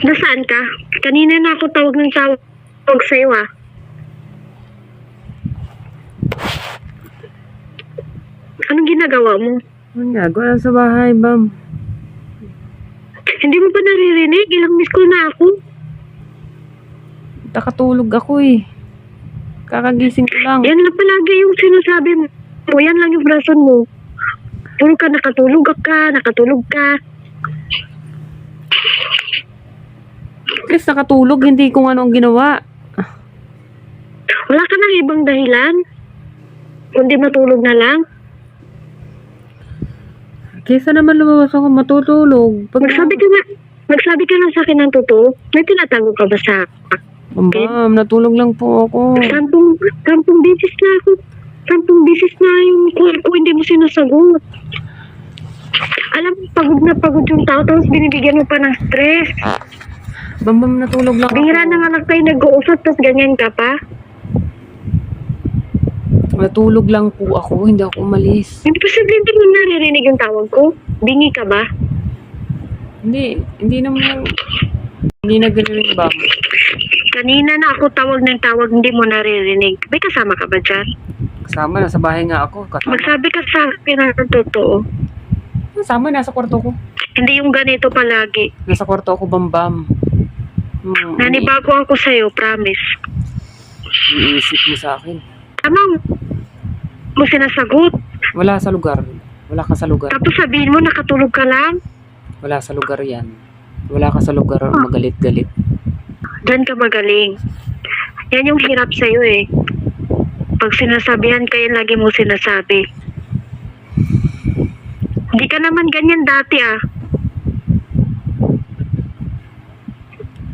Nasaan ka? Kanina na ako tawag ng tawag sa'yo ah. Anong ginagawa mo? Anong ginagawa sa bahay, Bam? Hindi mo pa naririnig? Ilang miss call na ako. Nakatulog ako eh. Kakagising ko lang. Yan lang palagi yung sinasabi mo. Yan lang yung rason mo. Puro ka nakatulog ka. Chris, nakatulog. Hindi ko ano ang ginawa. Wala ka nang ibang dahilan? Kundi matulog na lang? Kesa naman lumabas ako matutulog. Magsabi ka na sa akin ng totoo. May tinatago ka ba sa Ma'am, natulog lang po ako. Sampung beses na ako. 10 beses na yung call ko, hindi mo sinasagot. Alam mo, pagod na pagod yung tao, tapos binibigyan mo pa ng stress. Bam, natulog lang ako. Bihira na nga lang tayo nag-uusap, tapos ganyan ka pa. Natulog lang po ako, hindi ako umalis. Imposible hindi mo naririnig yung tawag ko. Bingi ka ba? Hindi naman, hindi nagrinig ba? Kanina na ako tawag ng tawag, hindi mo naririnig. May kasama ka ba dyan? Kasama, nasa bahay nga ako. Magsabi ka sa akin ng totoo. Kasama, nasa kwarto ko. Hindi yung ganito palagi. Nasa kwarto ako, Bam. Nanibago ako sa'yo, promise. Iisip mo sa akin. Tama mo sinasagot. Wala sa lugar. Wala ka sa lugar. Tapos sabihin mo, nakatulog ka lang. Wala sa lugar yan. Wala ka sa lugar magalit-galit. Diyan ka magaling. Yan yung hirap sa'yo eh. Pag sinasabihan ka, yan lagi mo sinasabi. Hindi ka naman ganyan dati ah.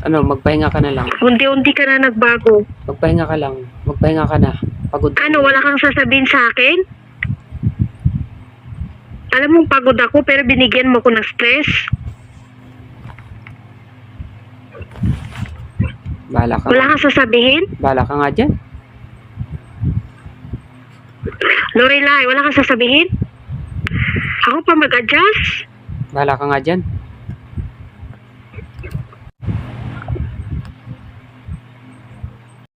Ano, magpahinga ka na lang. Unti-unti ka na nagbago. Magpahinga ka lang. Magpahinga ka na. Pagod ka. Ano, wala kang sasabihin sa akin? Alam mong pagod ako pero binigyan mo ko ng stress. Bahala ka. Wala kang sasabihin? Bahala ka nga dyan. Lorelai, wala kang sasabihin? Ako pa mag-adjust? Bahala ka nga dyan.